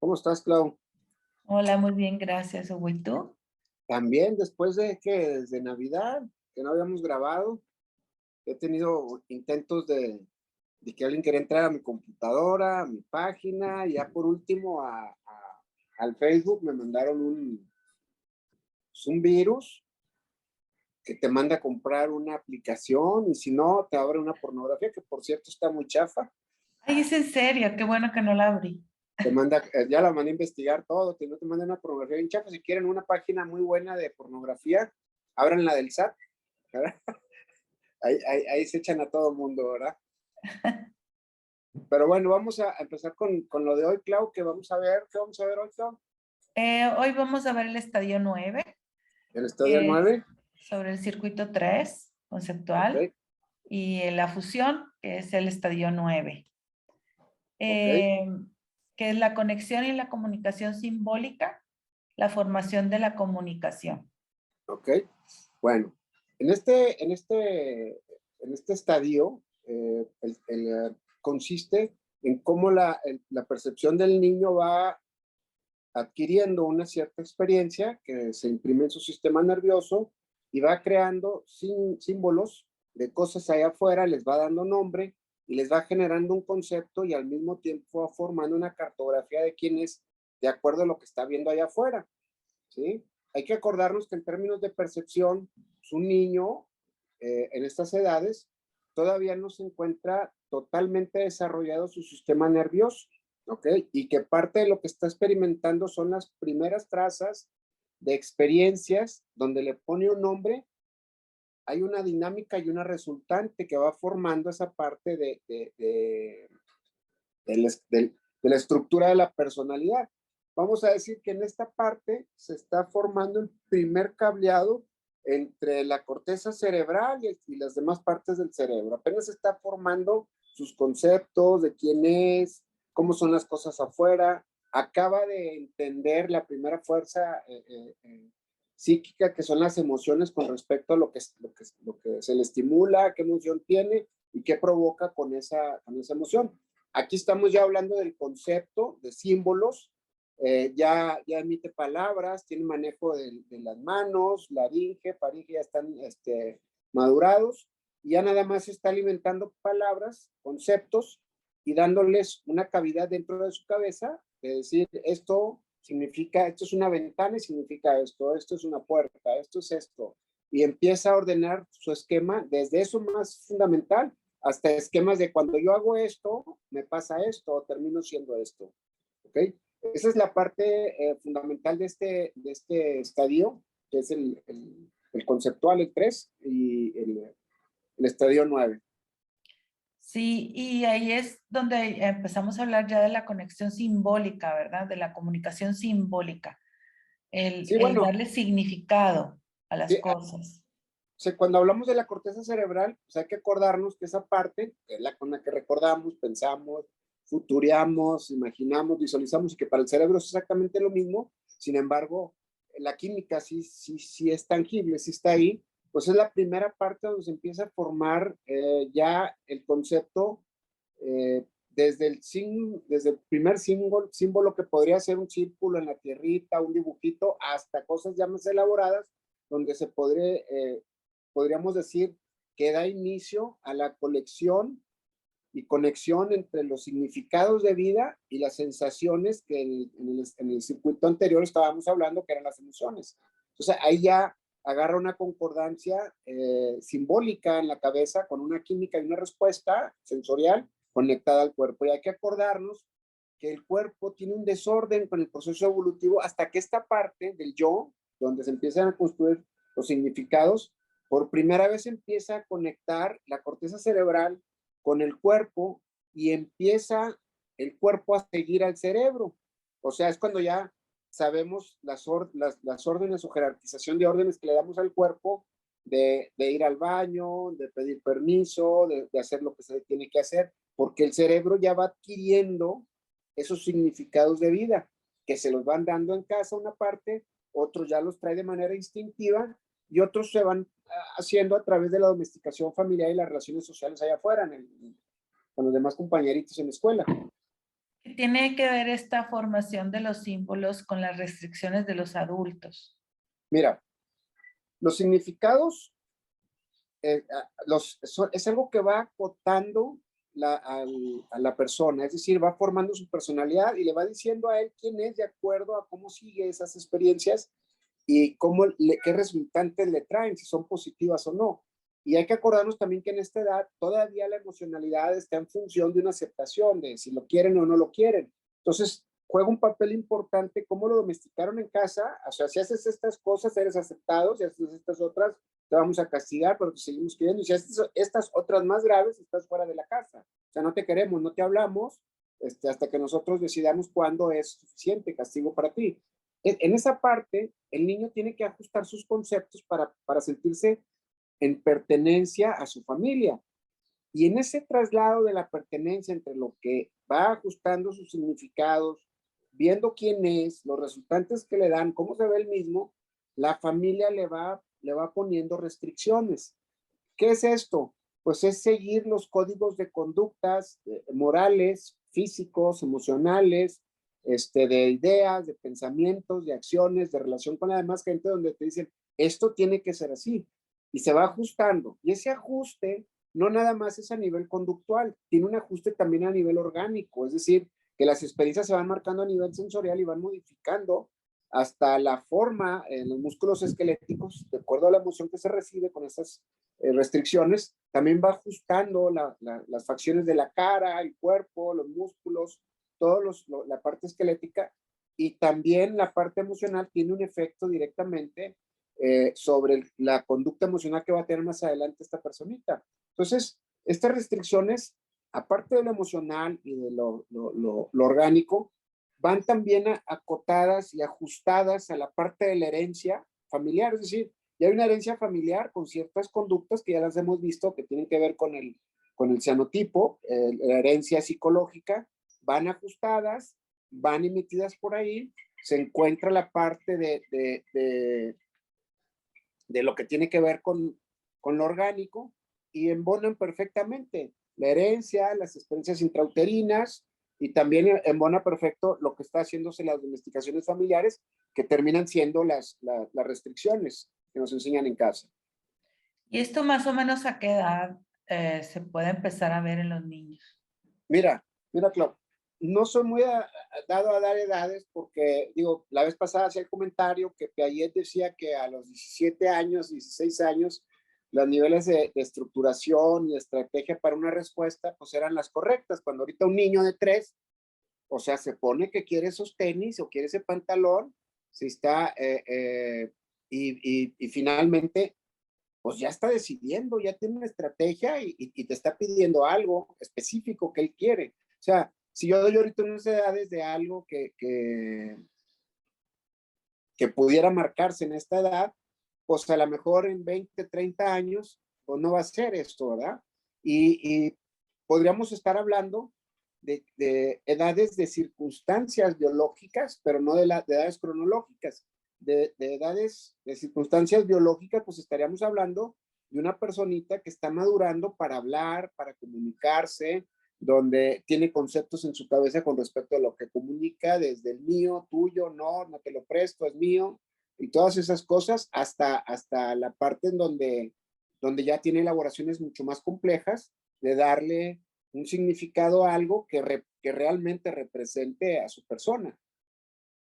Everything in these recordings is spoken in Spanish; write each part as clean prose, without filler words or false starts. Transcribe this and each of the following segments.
¿Cómo estás, Clau? Hola, muy bien, gracias, Hugo. ¿Y tú? También después de que desde Navidad, que no habíamos grabado, he tenido intentos de que alguien quiera entrar a mi computadora, a mi página, y ya por último al Facebook me mandaron un virus que te manda a comprar una aplicación y si no, te abre una pornografía, que por cierto está muy chafa. Ay, es en serio, qué bueno que no la abrí. Te manda, ya la mandé a investigar todo, que no te manda una pornografía bien chafa. Si quieren una página muy buena de pornografía, abran la del SAT. ¿Verdad? Ahí se echan a todo el mundo, ¿verdad? Pero bueno, vamos a empezar con lo de hoy, Clau, que vamos a ver. ¿Qué vamos a ver hoy, Clau? Hoy vamos a ver el estadio 9, El estadio que es 9. sobre el circuito 3 Ok, conceptual, y la fusión, que es el estadio 9, ok, eh, que es la conexión y la comunicación simbólica, la formación de la comunicación. ok. Bueno, en este estadio, consiste en cómo la percepción del niño va adquiriendo una cierta experiencia que se imprime en su sistema nervioso y va creando símbolos de cosas allá afuera, les va dando nombre y les va generando un concepto y al mismo tiempo va formando una cartografía de quién es de acuerdo a lo que está viendo allá afuera, ¿sí? Hay que acordarnos que en términos de percepción, pues un niño en estas edades todavía no se encuentra totalmente desarrollado su sistema nervioso, ¿ok? Y que parte de lo que está experimentando son las primeras trazas de experiencias donde le pone un nombre, hay una dinámica y una resultante que va formando esa parte de la estructura de la personalidad. Vamos a decir que en esta parte se está formando el primer cableado entre la corteza cerebral y las demás partes del cerebro. Apenas se está formando sus conceptos de quién es, cómo son las cosas afuera. Acaba de entender la primera fuerza psíquica, que son las emociones con respecto a lo que se le estimula, qué emoción tiene y qué provoca con esa emoción. Aquí estamos ya hablando del concepto, de símbolos, ya emite palabras, tiene manejo de las manos, laringe, faringe ya están madurados, y ya nada más está alimentando palabras, conceptos, y dándoles una cavidad dentro de su cabeza, de decir, esto significa, esto es una ventana y significa esto es una puerta, esto es esto, y empieza a ordenar su esquema desde eso más fundamental hasta esquemas de cuando yo hago esto, me pasa esto, o termino siendo esto. ¿Ok? Esa es la parte fundamental de este estadio, que es el conceptual, el 3, y el estadio 9. Sí, y ahí es donde empezamos a hablar ya de la conexión simbólica, ¿verdad? De la comunicación simbólica, Sí, el bueno, darle significado a las sí, cosas. cuando hablamos de la corteza cerebral, pues hay que acordarnos que esa parte, que es la con la que recordamos, pensamos, futureamos, imaginamos, visualizamos, y que para el cerebro es exactamente lo mismo. Sin embargo, la química sí es tangible, sí está ahí. Pues es la primera parte donde se empieza a formar ya el concepto desde el primer símbolo que podría ser un círculo en la tierrita, un dibujito, hasta cosas ya más elaboradas, donde podríamos decir que da inicio a la colección y conexión entre los significados de vida y las sensaciones que en el circuito anterior estábamos hablando, que eran las emociones. Entonces ahí ya agarra una concordancia simbólica en la cabeza con una química y una respuesta sensorial conectada al cuerpo. Y hay que acordarnos que el cuerpo tiene un desorden con el proceso evolutivo hasta que esta parte del yo, donde se empiezan a construir los significados, por primera vez empieza a conectar la corteza cerebral con el cuerpo y empieza el cuerpo a seguir al cerebro. O sea, es cuando ya sabemos las órdenes o jerarquización de órdenes que le damos al cuerpo de ir al baño, de pedir permiso, de hacer lo que se tiene que hacer, porque el cerebro ya va adquiriendo esos significados de vida, que se los van dando en casa una parte, otros ya los trae de manera instintiva y otros se van haciendo a través de la domesticación familiar y las relaciones sociales allá afuera, con los demás compañeritos en la escuela. ¿Qué tiene que ver esta formación de los símbolos con las restricciones de los adultos? Mira, los significados es algo que va acotando a la persona, es decir, va formando su personalidad y le va diciendo a él quién es de acuerdo a cómo sigue esas experiencias y qué resultantes le traen, si son positivas o no. Y hay que acordarnos también que en esta edad todavía la emocionalidad está en función de una aceptación, de si lo quieren o no lo quieren. Entonces, juega un papel importante cómo lo domesticaron en casa, o sea, si haces estas cosas, eres aceptado, si haces estas otras, te vamos a castigar, pero te seguimos queriendo, y si haces estas otras más graves, estás fuera de la casa. O sea, no te queremos, no te hablamos, hasta que nosotros decidamos cuándo es suficiente castigo para ti. En esa parte, el niño tiene que ajustar sus conceptos para sentirse en pertenencia a su familia. Y en ese traslado de la pertenencia entre lo que va ajustando sus significados, viendo quién es, los resultantes que le dan, cómo se ve el mismo, la familia le va poniendo restricciones. ¿Qué es esto? Pues es seguir los códigos de conductas morales, físicos, emocionales, de ideas, de pensamientos, de acciones, de relación con la demás gente, donde te dicen, esto tiene que ser así. Y se va ajustando. Y ese ajuste no nada más es a nivel conductual, tiene un ajuste también a nivel orgánico, es decir, que las experiencias se van marcando a nivel sensorial y van modificando hasta la forma en los músculos esqueléticos, de acuerdo a la emoción que se recibe con estas restricciones, también va ajustando las facciones de la cara, el cuerpo, los músculos, la parte esquelética, y también la parte emocional tiene un efecto directamente sobre la conducta emocional que va a tener más adelante esta personita. Entonces, estas restricciones, aparte de lo emocional y de lo orgánico, van también acotadas y ajustadas a la parte de la herencia familiar, es decir, ya hay una herencia familiar con ciertas conductas que ya las hemos visto que tienen que ver con el cianotipo, la herencia psicológica, van ajustadas, van emitidas por ahí, se encuentra la parte de lo que tiene que ver con lo orgánico y embonan perfectamente la herencia, las experiencias intrauterinas y también embona perfecto lo que está haciéndose las domesticaciones familiares que terminan siendo las restricciones que nos enseñan en casa. ¿Y esto más o menos a qué edad se puede empezar a ver en los niños? Mira, Clau, no soy muy dado a dar edades porque, digo, la vez pasada hacía el comentario que Piaget decía que a los 17 años, 16 años, los niveles de estructuración y estrategia para una respuesta, pues eran las correctas. Cuando ahorita un niño de 3, o sea, se pone que quiere esos tenis o quiere ese pantalón, si está, y finalmente pues ya está decidiendo, ya tiene una estrategia y te está pidiendo algo específico que él quiere. O sea, si yo doy ahorita unas edades de algo que pudiera marcarse en esta edad, pues a lo mejor en 20, 30 años, pues no va a ser esto, ¿verdad? Y podríamos estar hablando de edades de circunstancias biológicas, pero no de edades cronológicas. De edades, de circunstancias biológicas, pues estaríamos hablando de una personita que está madurando para hablar, para comunicarse, donde tiene conceptos en su cabeza con respecto a lo que comunica, desde el mío, tuyo, no te lo presto, es mío, y todas esas cosas, hasta la parte en donde ya tiene elaboraciones mucho más complejas, de darle un significado a algo que realmente represente a su persona.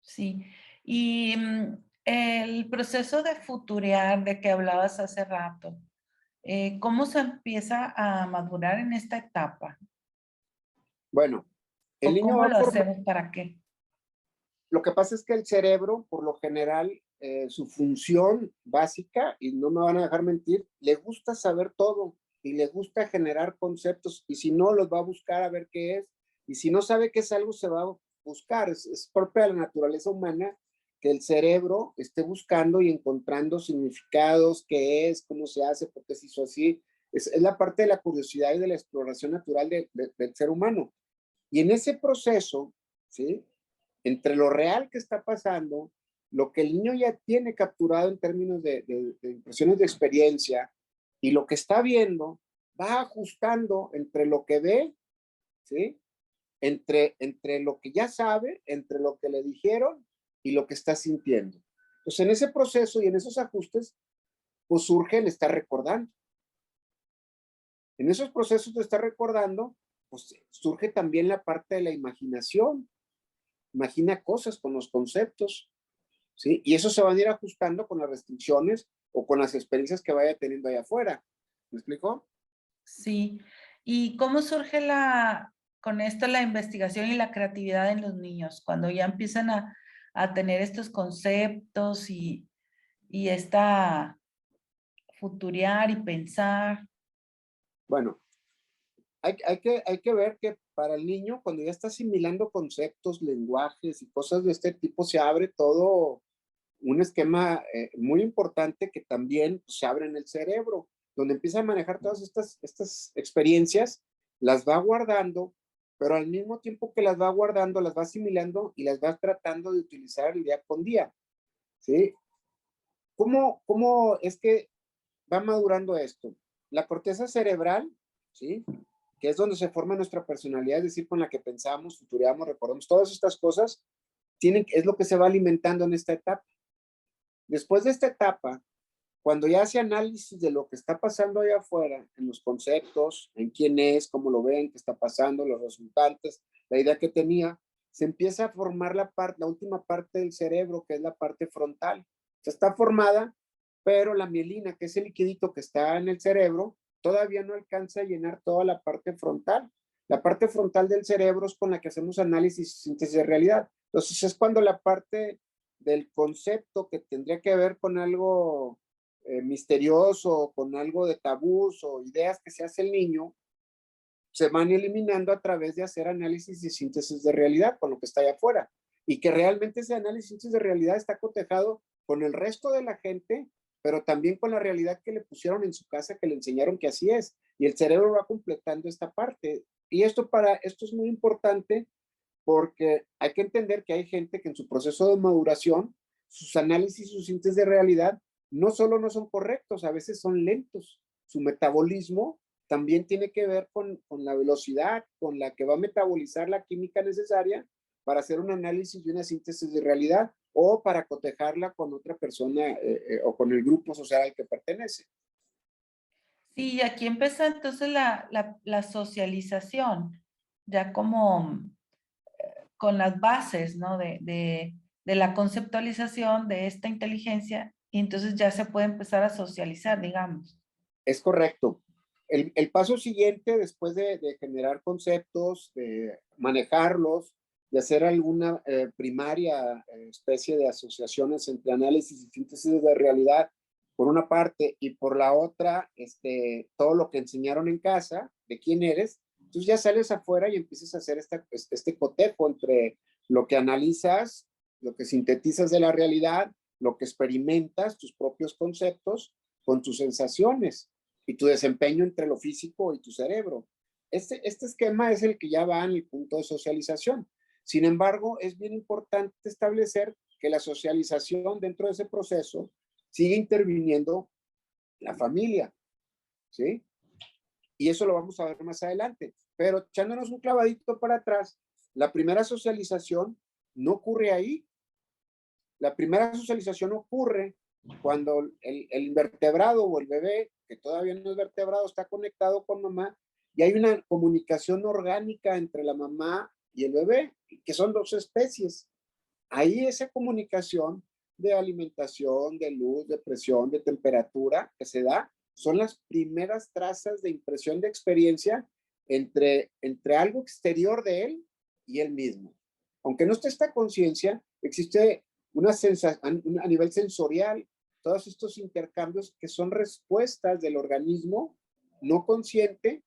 Sí. Y el proceso de futurear de que hablabas hace rato, ¿cómo se empieza a madurar en esta etapa? Bueno, el ¿O niño cómo va lo formando. hacemos para qué? Lo que pasa es que el cerebro, por lo general, su función básica, y no me van a dejar mentir, le gusta saber todo y le gusta generar conceptos, y si no, los va a buscar a ver qué es, y si no sabe qué es algo, se va a buscar. Es propia de la naturaleza humana que el cerebro esté buscando y encontrando significados, qué es, cómo se hace, por qué se hizo así. Es la parte de la curiosidad y de la exploración natural del ser humano. Y en ese proceso, ¿sí? Entre lo real que está pasando, lo que el niño ya tiene capturado en términos de impresiones de experiencia y lo que está viendo, va ajustando entre lo que ve, ¿sí? entre lo que ya sabe, entre lo que le dijeron y lo que está sintiendo. Entonces, en ese proceso y en esos ajustes, pues surge el estar recordando. En esos procesos de estar recordando, pues surge también la parte de la imaginación. Imagina cosas con los conceptos, ¿sí? Y eso se van a ir ajustando con las restricciones o con las experiencias que vaya teniendo allá afuera. ¿Me explico? Sí. ¿Y cómo surge con esto la investigación y la creatividad en los niños? Cuando ya empiezan a tener estos conceptos y esta futuriar y pensar. Bueno, hay que ver que para el niño, cuando ya está asimilando conceptos, lenguajes y cosas de este tipo, se abre todo un esquema muy importante que también se abre en el cerebro, donde empieza a manejar todas estas experiencias, las va guardando, pero al mismo tiempo que las va guardando, las va asimilando y las va tratando de utilizar el día con día, ¿sí? ¿Cómo es que va madurando esto? La corteza cerebral, ¿sí? Que es donde se forma nuestra personalidad, es decir, con la que pensamos, futureamos, recordamos, todas estas cosas, es lo que se va alimentando en esta etapa. Después de esta etapa, cuando ya hace análisis de lo que está pasando allá afuera, en los conceptos, en quién es, cómo lo ven, qué está pasando, los resultantes, la idea que tenía, se empieza a formar la última parte del cerebro, que es la parte frontal. O sea, está formada, pero la mielina, que es el liquidito que está en el cerebro, todavía no alcanza a llenar toda la parte frontal. La parte frontal del cerebro es con la que hacemos análisis y síntesis de realidad. Entonces es cuando la parte del concepto que tendría que ver con algo misterioso, con algo de tabús o ideas que se hace el niño, se van eliminando a través de hacer análisis y síntesis de realidad con lo que está allá afuera. Y que realmente ese análisis y síntesis de realidad está cotejado con el resto de la gente, pero también con la realidad que le pusieron en su casa, que le enseñaron que así es. Y el cerebro va completando esta parte. Y esto es muy importante porque hay que entender que hay gente que en su proceso de maduración, sus análisis, sus síntesis de realidad, no solo no son correctos, a veces son lentos. Su metabolismo también tiene que ver con la velocidad con la que va a metabolizar la química necesaria para hacer un análisis y una síntesis de realidad o para cotejarla con otra persona o con el grupo social al que pertenece. Sí, y aquí empieza entonces la socialización, ya como con las bases, ¿no? De la conceptualización de esta inteligencia, y entonces ya se puede empezar a socializar, digamos. Es correcto. El paso siguiente, después de generar conceptos, de manejarlos, de hacer alguna primaria especie de asociaciones entre análisis y síntesis de realidad, por una parte, y por la otra, todo lo que enseñaron en casa, de quién eres, entonces ya sales afuera y empiezas a hacer este cotejo entre lo que analizas, lo que sintetizas de la realidad, lo que experimentas, tus propios conceptos, con tus sensaciones y tu desempeño entre lo físico y tu cerebro. Este esquema es el que ya va en el punto de socialización. Sin embargo, es bien importante establecer que la socialización dentro de ese proceso sigue interviniendo la familia, ¿sí? Y eso lo vamos a ver más adelante. Pero echándonos un clavadito para atrás, la primera socialización no ocurre ahí. La primera socialización ocurre cuando el invertebrado o el bebé, que todavía no es vertebrado, está conectado con mamá y hay una comunicación orgánica entre la mamá y el bebé, que son dos especies. Ahí esa comunicación de alimentación, de luz, de presión, de temperatura que se da, son las primeras trazas de impresión de experiencia entre algo exterior de él y él mismo. Aunque no esté esta conciencia, existe una sensación a nivel sensorial, todos estos intercambios que son respuestas del organismo no consciente,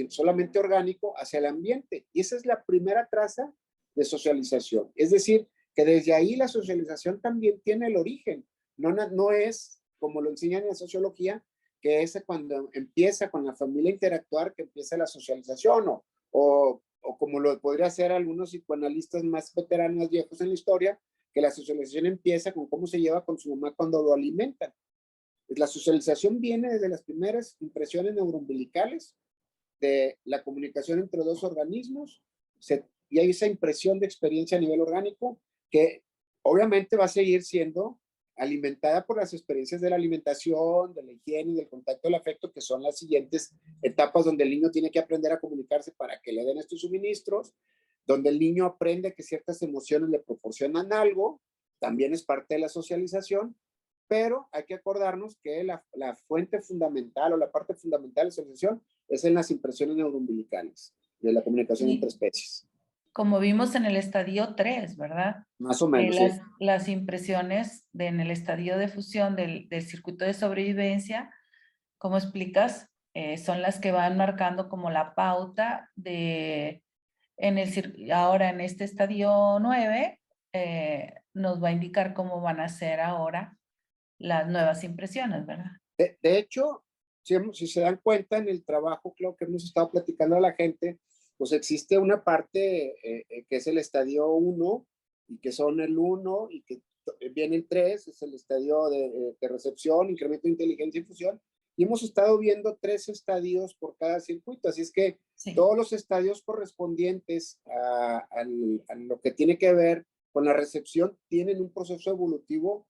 solamente orgánico, hacia el ambiente. Y esa es la primera traza de socialización. Es decir, que desde ahí la socialización también tiene el origen. No es, como lo enseñan en la sociología, que es cuando empieza con la familia a interactuar, que empieza la socialización, o como lo podría hacer algunos psicoanalistas más veteranos, más viejos en la historia, que la socialización empieza con cómo se lleva con su mamá cuando lo alimentan. La socialización viene desde las primeras impresiones neuroumbilicales de la comunicación entre dos organismos, y hay esa impresión de experiencia a nivel orgánico que obviamente va a seguir siendo alimentada por las experiencias de la alimentación, de la higiene y del contacto del afecto, que son las siguientes etapas donde el niño tiene que aprender a comunicarse para que le den estos suministros, donde el niño aprende que ciertas emociones le proporcionan algo, también es parte de la socialización, pero hay que acordarnos que la fuente fundamental o la parte fundamental de la socialización es en las impresiones neuroumbilicales de la comunicación entre Y especies. como vimos en el estadio 3, ¿verdad? Más o menos, sí. Las impresiones en el estadio de fusión del circuito de sobrevivencia, como explicas, son las que van marcando como la pauta de, ahora en este estadio 9, nos va a indicar cómo van a ser ahora las nuevas impresiones, ¿verdad? De hecho, si se dan cuenta en el trabajo, creo que hemos estado platicando a la gente, pues existe una parte que es el estadio 1 y que son el 1 y que viene el 3, es el estadio de recepción, incremento de inteligencia y fusión. Y hemos estado viendo 3 estadios por cada circuito, así es que sí, todos los estadios correspondientes a lo que tiene que ver con la recepción tienen un proceso evolutivo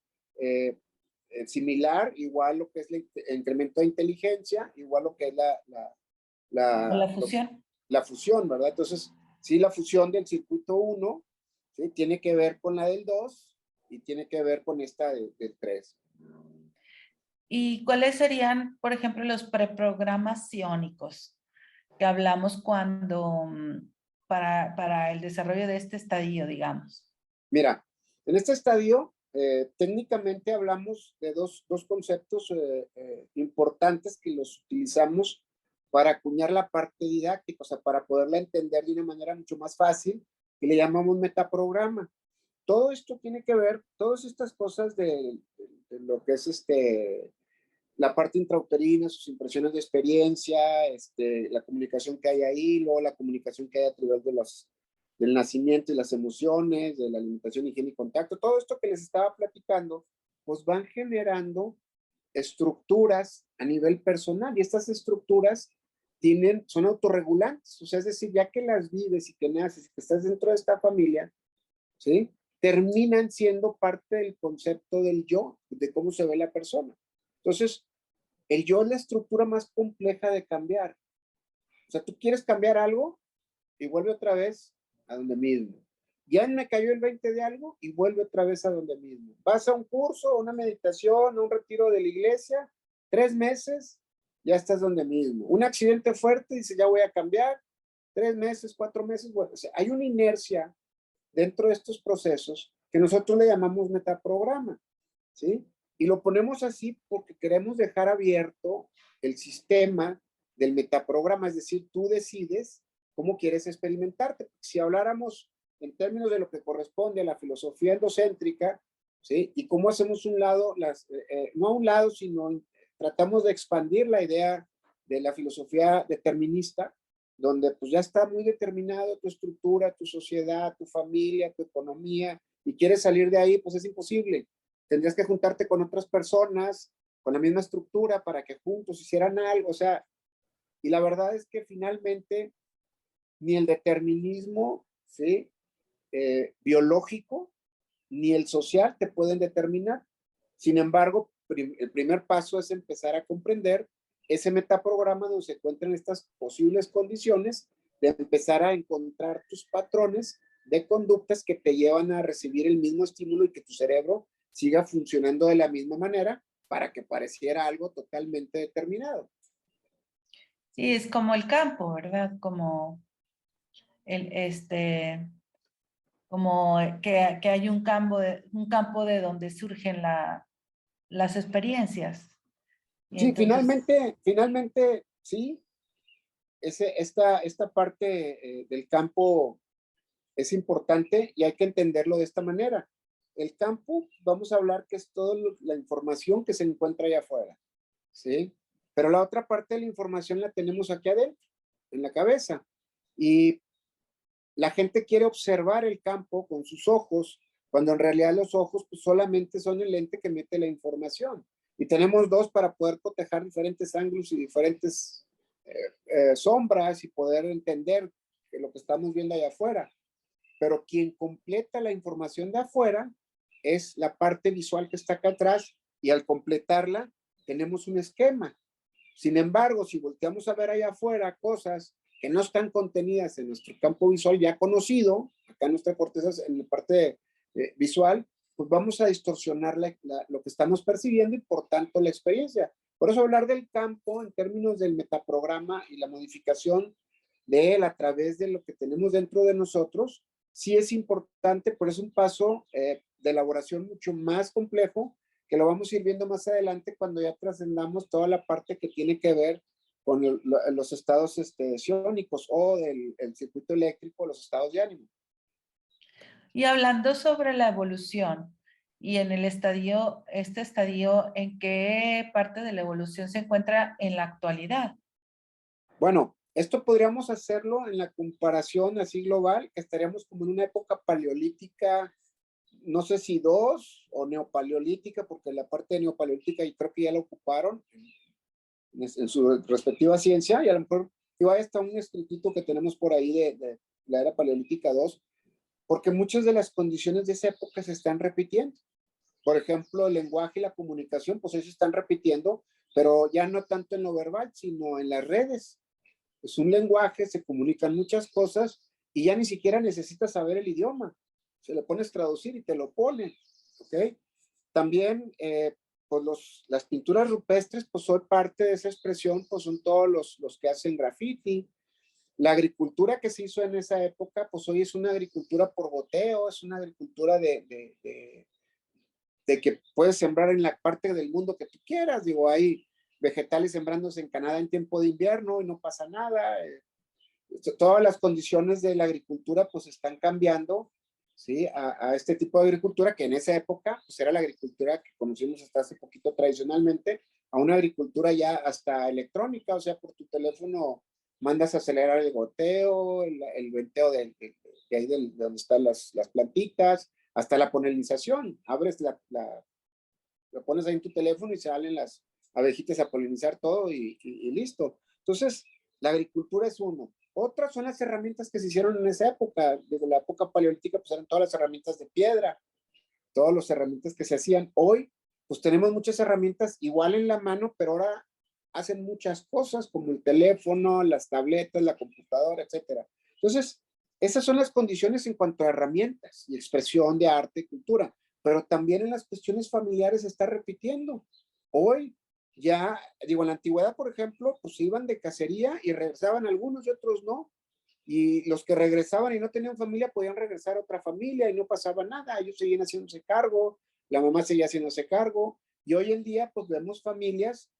similar, igual lo que es el incremento de inteligencia, igual lo que es la fusión. La fusión, ¿verdad? Entonces, sí, la fusión del circuito 1, ¿sí? Tiene que ver con la del 2 y tiene que ver con esta del 3. ¿Y cuáles serían, por ejemplo, los preprogramas iónicos que hablamos cuando, para el desarrollo de este estadio, digamos? Mira, en este estadio, técnicamente hablamos de dos conceptos importantes que los utilizamos para acuñar la parte didáctica, o sea, para poderla entender de una manera mucho más fácil, que le llamamos metaprograma. Todo esto tiene que ver, todas estas cosas de lo que es la parte intrauterina, sus impresiones de experiencia, la comunicación que hay ahí, luego la comunicación que hay a través del nacimiento y las emociones, de la alimentación, higiene y contacto, todo esto que les estaba platicando, pues van generando estructuras a nivel personal y estas estructuras son autorregulantes, o sea, es decir, ya que las vives y que naces y que estás dentro de esta familia, ¿sí? Terminan siendo parte del concepto del yo, de cómo se ve la persona. Entonces, el yo es la estructura más compleja de cambiar. O sea, tú quieres cambiar algo y vuelve otra vez a donde mismo. Ya me cayó el 20 de algo y vuelve otra vez a donde mismo. Vas a un curso, a una meditación, a un retiro de la iglesia, 3 meses, ya estás donde mismo. Un accidente fuerte, dice, ya voy a cambiar, 3 meses, 4 meses, bueno, o sea, hay una inercia dentro de estos procesos que nosotros le llamamos metaprograma, ¿sí? Y lo ponemos así porque queremos dejar abierto el sistema del metaprograma, es decir, tú decides cómo quieres experimentarte. Si habláramos en términos de lo que corresponde a la filosofía endocéntrica, ¿sí? Y cómo hacemos un lado, no a un lado, sino tratamos de expandir la idea de la filosofía determinista, donde pues ya está muy determinado tu estructura, tu sociedad, tu familia, tu economía, y quieres salir de ahí, pues es imposible. Tendrías que juntarte con otras personas con la misma estructura para que juntos hicieran algo, o sea, y la verdad es que finalmente ni el determinismo, ¿sí? Biológico, ni el social te pueden determinar. Sin embargo, el primer paso es empezar a comprender ese metaprograma donde se encuentran estas posibles condiciones de empezar a encontrar tus patrones de conductas que te llevan a recibir el mismo estímulo y que tu cerebro siga funcionando de la misma manera para que pareciera algo totalmente determinado. Sí, es como el campo, ¿verdad? Como como que hay un campo de donde surgen las experiencias. Y Sí, entonces, finalmente, sí, esta parte del campo es importante y hay que entenderlo de esta manera. El campo, vamos a hablar que es toda la información que se encuentra allá afuera, ¿sí? Pero la otra parte de la información la tenemos aquí adentro, en la cabeza. Y la gente quiere observar el campo con sus ojos, cuando en realidad los ojos pues, solamente son el lente que mete la información. Y tenemos dos para poder cotejar diferentes ángulos y diferentes sombras y poder entender que lo que estamos viendo allá afuera. Pero quien completa la información de afuera es la parte visual que está acá atrás, y al completarla tenemos un esquema. Sin embargo, si volteamos a ver allá afuera cosas que no están contenidas en nuestro campo visual ya conocido, acá en nuestra corteza, en la parte visual, pues vamos a distorsionar lo que estamos percibiendo y por tanto la experiencia. Por eso hablar del campo en términos del metaprograma y la modificación de él a través de lo que tenemos dentro de nosotros, sí es importante, pero es un paso de elaboración mucho más complejo, que lo vamos a ir viendo más adelante cuando ya trascendamos toda la parte que tiene que ver con los estados ciónicos o el circuito eléctrico, los estados de ánimo. Y hablando sobre la evolución y en el estadio, este estadio, ¿en qué parte de la evolución se encuentra en la actualidad? Bueno, esto podríamos hacerlo en la comparación así global, que estaríamos como en una época paleolítica, no sé si 2 o neopaleolítica, porque la parte de neopaleolítica yo creo que ya la ocuparon en su respectiva ciencia, y a lo mejor ahí está un escritito que tenemos por ahí de la era paleolítica 2, porque muchas de las condiciones de esa época se están repitiendo. Por ejemplo, el lenguaje y la comunicación, pues ellos se están repitiendo, pero ya no tanto en lo verbal, sino en las redes. Es un lenguaje, se comunican muchas cosas y ya ni siquiera necesitas saber el idioma. Se le pones traducir y te lo ponen, ¿ok? También, pues las pinturas rupestres, pues son parte de esa expresión, pues son todos los que hacen graffiti. La agricultura que se hizo en esa época, pues hoy es una agricultura por goteo, es una agricultura de que puedes sembrar en la parte del mundo que tú quieras. Digo, hay vegetales sembrándose en Canadá en tiempo de invierno y no pasa nada. Todas las condiciones de la agricultura pues están cambiando, ¿sí? A este tipo de agricultura que en esa época pues era la agricultura que conocimos hasta hace poquito tradicionalmente, a una agricultura ya hasta electrónica, o sea, por tu teléfono mandas a acelerar el goteo, el venteo de ahí de donde están las plantitas, hasta la polinización. Abres lo pones ahí en tu teléfono y salen las abejitas a polinizar todo y listo. Entonces, la agricultura es uno. Otras son las herramientas que se hicieron en esa época. Desde la época paleolítica, pues eran todas las herramientas de piedra, todas las herramientas que se hacían. Hoy, pues tenemos muchas herramientas igual en la mano, pero ahora hacen muchas cosas como el teléfono, las tabletas, la computadora, etcétera. Entonces, esas son las condiciones en cuanto a herramientas y expresión de arte y cultura, pero también en las cuestiones familiares se está repitiendo. Hoy ya, digo, en la antigüedad, por ejemplo, pues iban de cacería y regresaban algunos y otros no. Y los que regresaban y no tenían familia podían regresar a otra familia y no pasaba nada. Ellos seguían haciéndose cargo, la mamá seguía haciéndose cargo. Y hoy en día, pues vemos familias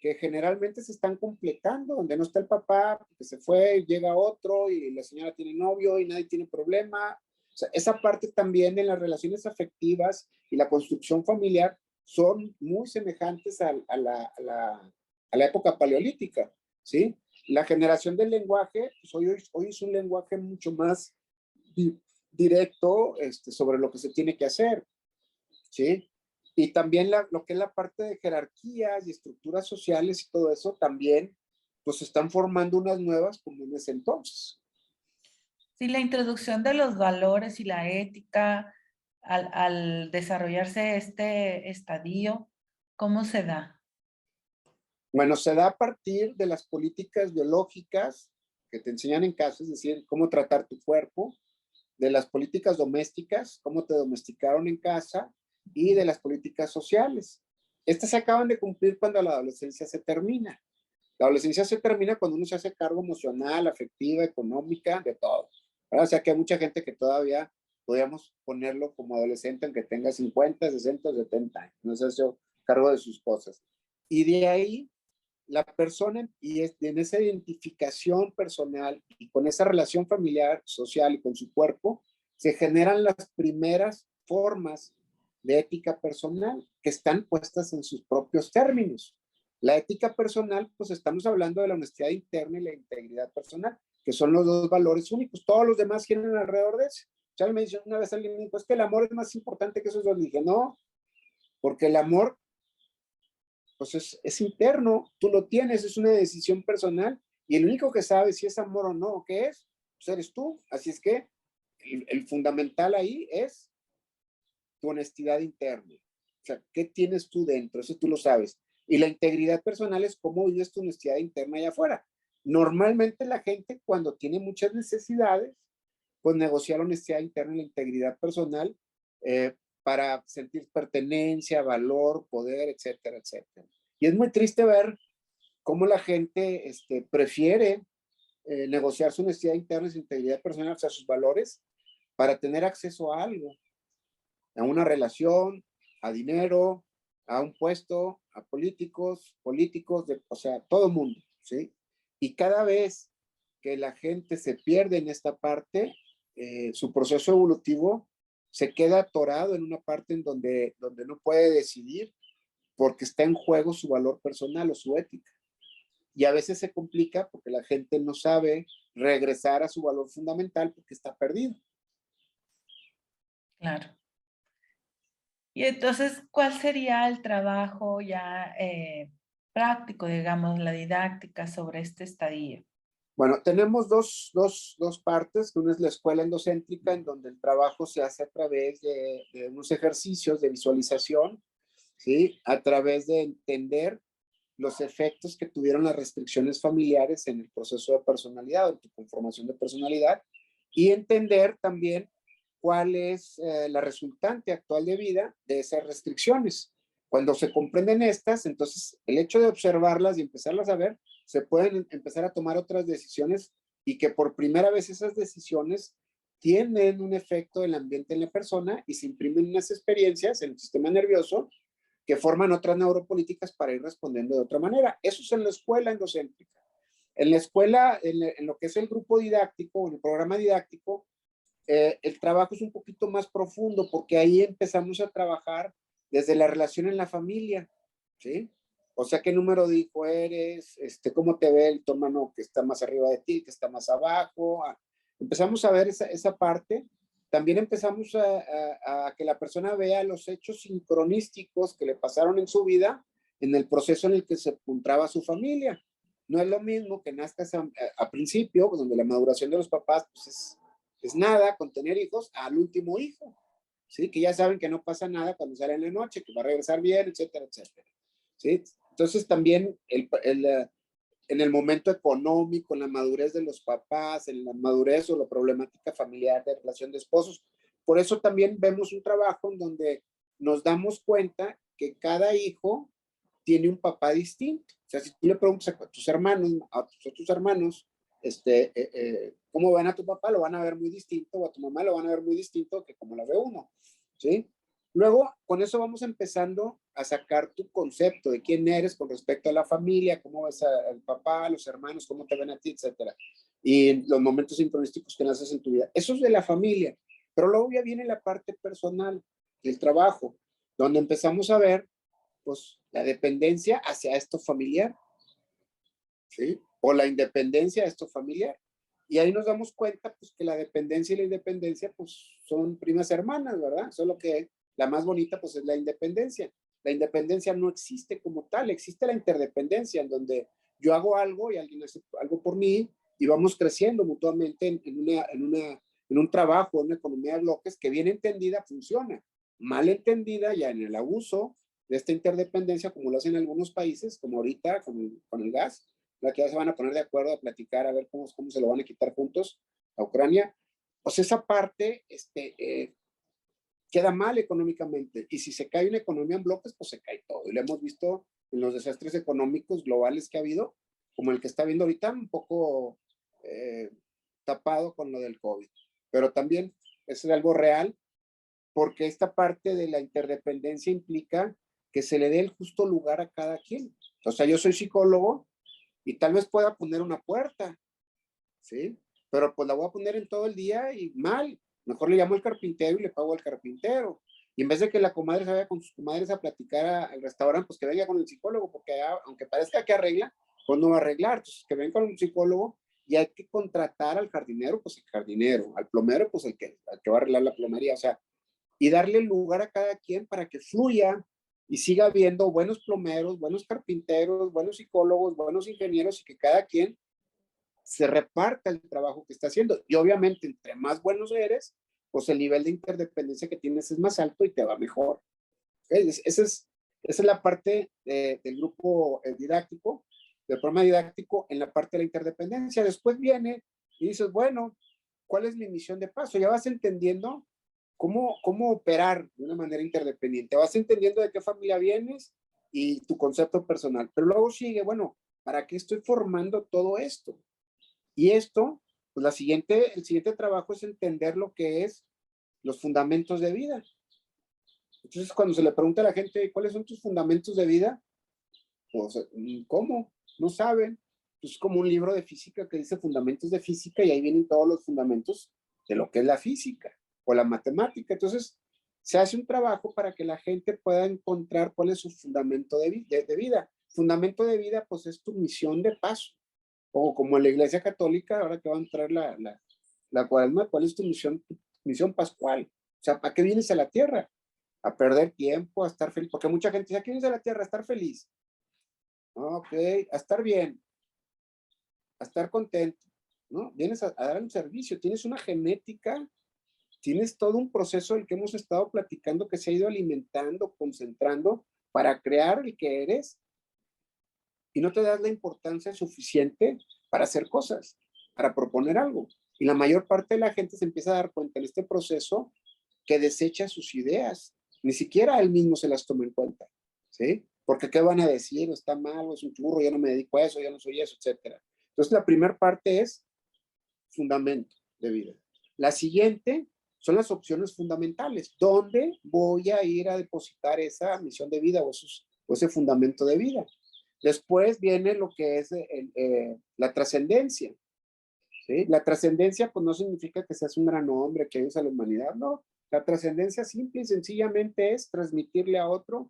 que generalmente se están completando, donde no está el papá, que se fue, llega otro y la señora tiene novio y nadie tiene problema. O sea, esa parte también de las relaciones afectivas y la construcción familiar son muy semejantes a la época paleolítica, ¿sí? La generación del lenguaje, pues hoy es un lenguaje mucho más directo sobre lo que se tiene que hacer, ¿sí? Y también lo que es la parte de jerarquías y estructuras sociales y todo eso también, pues están formando unas nuevas como en ese entonces. Sí, la introducción de los valores y la ética al desarrollarse este estadio, ¿cómo se da? Bueno, se da a partir de las políticas biológicas que te enseñan en casa, es decir, cómo tratar tu cuerpo, de las políticas domésticas, cómo te domesticaron en casa, y de las políticas sociales. Estas se acaban de cumplir cuando la adolescencia se termina. La adolescencia se termina cuando uno se hace cargo emocional, afectiva, económica, de todo. O sea que hay mucha gente que todavía podríamos ponerlo como adolescente, aunque tenga 50, 60, 70 años. No se hace cargo de sus cosas. Y de ahí la persona, y en esa identificación personal y con esa relación familiar, social y con su cuerpo, se generan las primeras formas de ética personal que están puestas en sus propios términos. La ética personal, pues estamos hablando de la honestidad interna y la integridad personal, que son los dos valores únicos. Todos los demás giran alrededor de eso. Ya me dijo una vez alguien, me dijo, es que el amor es más importante que esos dos. Le dije, no, porque el amor pues es interno, tú lo tienes, es una decisión personal y el único que sabe si es amor o no, ¿qué es? pues eres tú. Así es que el fundamental ahí es tu honestidad interna. O sea, ¿qué tienes tú dentro? Eso tú lo sabes. Y la integridad personal es cómo vives tu honestidad interna allá afuera. Normalmente la gente cuando tiene muchas necesidades, pues negocia la honestidad interna y la integridad personal para sentir pertenencia, valor, poder, etcétera, etcétera. Y es muy triste ver cómo la gente prefiere negociar su honestidad interna y su integridad personal, o sea, sus valores, para tener acceso a algo, a una relación, a dinero, a un puesto, a políticos, o sea, todo el mundo, ¿sí? Y cada vez que la gente se pierde en esta parte, su proceso evolutivo se queda atorado en una parte en donde no puede decidir porque está en juego su valor personal o su ética. Y a veces se complica porque la gente no sabe regresar a su valor fundamental porque está perdido. Claro. Y entonces, ¿cuál sería el trabajo ya práctico, digamos, la didáctica sobre este estadio? Bueno, tenemos dos partes. Una es la escuela endocéntrica, en donde el trabajo se hace a través de unos ejercicios de visualización, ¿sí? A través de entender los efectos que tuvieron las restricciones familiares en el proceso de personalidad, en tu conformación de personalidad, y entender también cuál es la resultante actual de vida de esas restricciones. Cuando se comprenden estas, entonces el hecho de observarlas y empezarlas a ver, se pueden empezar a tomar otras decisiones y que por primera vez esas decisiones tienen un efecto en el ambiente en la persona y se imprimen unas experiencias en el sistema nervioso que forman otras neuropolíticas para ir respondiendo de otra manera. Eso es en la escuela endocéntrica. En la escuela, en lo que es el grupo didáctico, en el programa didáctico, el trabajo es un poquito más profundo porque ahí empezamos a trabajar desde la relación en la familia, ¿sí? O sea, qué número de hijo eres, cómo te ve tu hermano que está más arriba de ti, que está más abajo. Empezamos a ver esa parte. También empezamos a que la persona vea los hechos sincronísticos que le pasaron en su vida en el proceso en el que se encontraba su familia. No es lo mismo que nazcas a principio, donde la maduración de los papás pues es nada con tener hijos, al último hijo, ¿sí? Que ya saben que no pasa nada cuando sale en la noche, que va a regresar bien, etcétera, etcétera, ¿sí? Entonces también en el momento económico, en la madurez de los papás, en la madurez o la problemática familiar de relación de esposos. Por eso también vemos un trabajo en donde nos damos cuenta que cada hijo tiene un papá distinto. O sea, si tú le preguntas a tus hermanos, cómo ven a tu papá, lo van a ver muy distinto, o a tu mamá lo van a ver muy distinto que como la ve uno, ¿sí? Luego, con eso vamos empezando a sacar tu concepto de quién eres con respecto a la familia, cómo ves al papá, a los hermanos, cómo te ven a ti, etcétera. Y los momentos sincronísticos que naces en tu vida. Eso es de la familia. Pero luego ya viene la parte personal, el trabajo, donde empezamos a ver, pues, la dependencia hacia esto familiar, ¿sí? O la independencia de esto familiar. Y ahí nos damos cuenta, pues, que la dependencia y la independencia, pues, son primas hermanas, ¿verdad? Solo que la más bonita, pues, es la independencia. La independencia no existe como tal, existe la interdependencia, en donde yo hago algo y alguien hace algo por mí y vamos creciendo mutuamente en un trabajo, en una economía de bloques que bien entendida funciona. Mal entendida ya en el abuso de esta interdependencia, como lo hacen algunos países, como ahorita con el gas, la que ya se van a poner de acuerdo a platicar, a ver cómo se lo van a quitar juntos a Ucrania. Pues esa parte queda mal económicamente. Y si se cae una economía en bloques, pues se cae todo. Y lo hemos visto en los desastres económicos globales que ha habido, como el que está viendo ahorita, un poco tapado con lo del COVID. Pero también es algo real, porque esta parte de la interdependencia implica que se le dé el justo lugar a cada quien. O sea, yo soy psicólogo y tal vez pueda poner una puerta, ¿sí? Pero pues la voy a poner en todo el día y mal. Mejor le llamo al carpintero y le pago al carpintero. Y en vez de que la comadre se vaya con sus comadres a platicar al restaurante, pues que venga con el psicólogo, porque aunque parezca que arregla, pues no va a arreglar. Entonces, que venga con un psicólogo y hay que contratar al jardinero, pues el jardinero, al plomero, pues el que va a arreglar la plomería. O sea, y darle lugar a cada quien para que fluya y siga habiendo buenos plomeros, buenos carpinteros, buenos psicólogos, buenos ingenieros y que cada quien se reparta el trabajo que está haciendo. Y obviamente, entre más buenos eres, pues el nivel de interdependencia que tienes es más alto y te va mejor. ¿Okay? Esa es la parte del grupo didáctico, del programa didáctico en la parte de la interdependencia. Después viene y dices, bueno, ¿cuál es mi misión de paso? Ya vas entendiendo cómo operar de una manera interdependiente. Vas entendiendo de qué familia vienes y tu concepto personal. Pero luego sigue, bueno, ¿para qué estoy formando todo esto? Y esto, pues el siguiente trabajo es entender lo que es los fundamentos de vida. Entonces, cuando se le pregunta a la gente, ¿cuáles son tus fundamentos de vida? Pues, ¿cómo? No saben. Pues es como un libro de física que dice fundamentos de física y ahí vienen todos los fundamentos de lo que es la física o la matemática. Entonces, se hace un trabajo para que la gente pueda encontrar cuál es su fundamento de vida. Fundamento de vida, pues es tu misión de paso. O como en la Iglesia Católica, ahora que va a entrar la cuaresma, ¿cuál es tu misión pascual? O sea, ¿para qué vienes a la tierra? A perder tiempo, a estar feliz. Porque mucha gente dice, ¿a qué vienes a la tierra? A estar feliz. Ok, a estar bien, a estar contento, ¿no? Vienes a dar un servicio, tienes una genética, tienes todo un proceso del que hemos estado platicando que se ha ido alimentando, concentrando para crear el que eres y no te das la importancia suficiente para hacer cosas, para proponer algo. Y la mayor parte de la gente se empieza a dar cuenta en este proceso que desecha sus ideas. Ni siquiera él mismo se las toma en cuenta, ¿sí? Porque ¿qué van a decir? Está mal, es un churro, yo no me dedico a eso, yo no soy eso, etcétera. Entonces, la primera parte es fundamento de vida. La siguiente son las opciones fundamentales. ¿Dónde voy a ir a depositar esa misión de vida o ese fundamento de vida? Después viene lo que es la trascendencia. ¿Sí? La trascendencia pues no significa que seas un gran hombre, que ayudes a la humanidad, no. La trascendencia simple y sencillamente es transmitirle a otro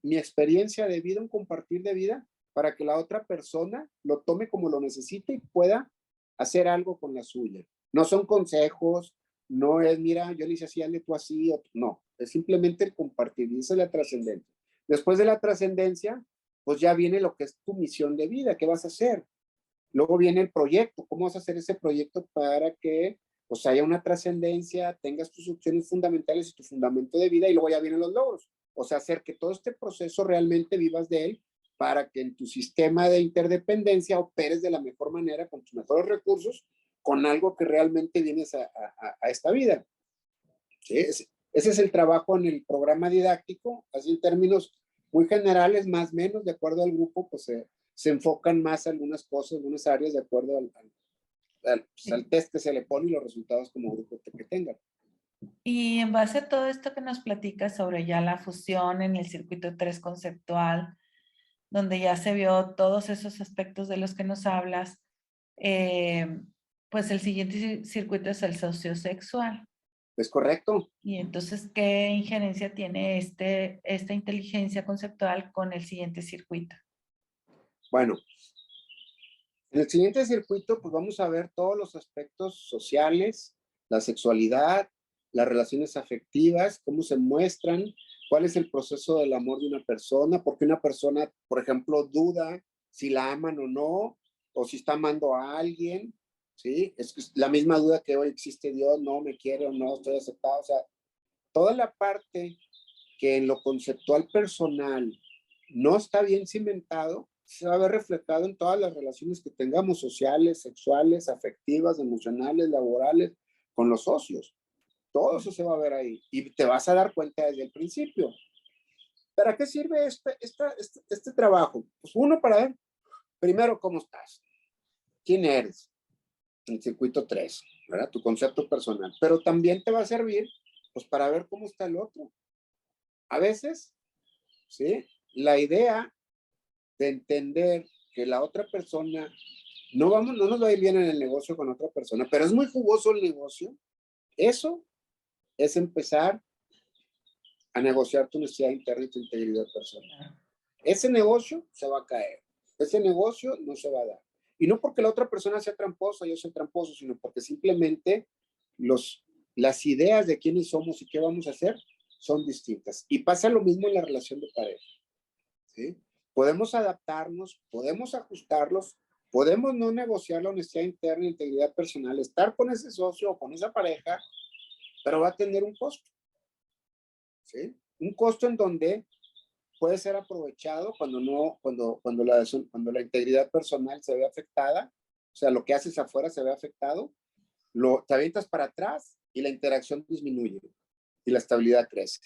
mi experiencia de vida, un compartir de vida, para que la otra persona lo tome como lo necesite y pueda hacer algo con la suya. No son consejos, no es, mira, yo le hice así, hazle tú así, no, es simplemente el compartir, y esa es la trascendencia. Después de la trascendencia, pues ya viene lo que es tu misión de vida, ¿qué vas a hacer? Luego viene el proyecto, ¿cómo vas a hacer ese proyecto para que pues haya una trascendencia, tengas tus opciones fundamentales y tu fundamento de vida y luego ya vienen los logros? O sea, hacer que todo este proceso realmente vivas de él para que en tu sistema de interdependencia operes de la mejor manera, con tus mejores recursos, con algo que realmente vienes a esta vida. ¿Sí? Ese es el trabajo en el programa didáctico, así en términos muy generales, más o menos, de acuerdo al grupo, pues se enfocan más algunas cosas, algunas áreas, de acuerdo al test que se le pone y los resultados como grupo que tengan. Y en base a todo esto que nos platicas sobre ya la fusión en el circuito 3 conceptual, donde ya se vio todos esos aspectos de los que nos hablas, pues el siguiente circuito es el sociosexual. ¿Es correcto? Y entonces, ¿qué injerencia tiene esta inteligencia conceptual con el siguiente circuito? Bueno, en el siguiente circuito, pues vamos a ver todos los aspectos sociales, la sexualidad, las relaciones afectivas, cómo se muestran, cuál es el proceso del amor de una persona, porque una persona, por ejemplo, duda si la aman o no, o si está amando a alguien, ¿sí? Es la misma duda que hoy existe Dios, no me quiere o no, estoy aceptado, o sea, toda la parte que en lo conceptual personal no está bien cimentado, se va a ver reflejado en todas las relaciones que tengamos, sociales, sexuales, afectivas, emocionales, laborales, con los socios. Todo eso se va a ver ahí y te vas a dar cuenta desde el principio. ¿Para qué sirve este trabajo? Pues uno, para ver primero cómo estás, quién eres, en el circuito 3, ¿verdad? Tu concepto personal. Pero también te va a servir pues para ver cómo está el otro. A veces, ¿sí? La idea de entender que la otra persona, no nos va a ir bien en el negocio con otra persona, pero es muy jugoso el negocio, eso es empezar a negociar tu necesidad interna y tu integridad personal. Ese negocio se va a caer, ese negocio no se va a dar. Y no porque la otra persona sea tramposa, yo soy tramposo, sino porque simplemente las ideas de quiénes somos y qué vamos a hacer son distintas. Y pasa lo mismo en la relación de pareja, ¿sí? Podemos adaptarnos, podemos ajustarlos, Podemos no negociar la honestidad interna e integridad personal, estar con ese socio o con esa pareja, pero va a tener un costo, ¿sí? Un costo en donde puede ser aprovechado cuando la integridad personal se ve afectada, o sea, lo que haces afuera se ve afectado, te avientas para atrás y la interacción disminuye y la estabilidad crece.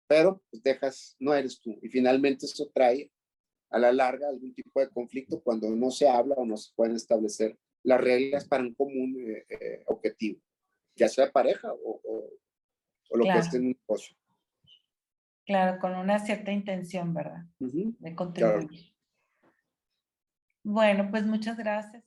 Pero pues no eres tú. Y finalmente eso trae a la larga algún tipo de conflicto cuando no se habla o no se pueden establecer las reglas para un común objetivo, ya sea pareja o lo que es en un negocio. Claro, con una cierta intención, ¿verdad? De contribuir. Claro. Bueno, pues muchas gracias.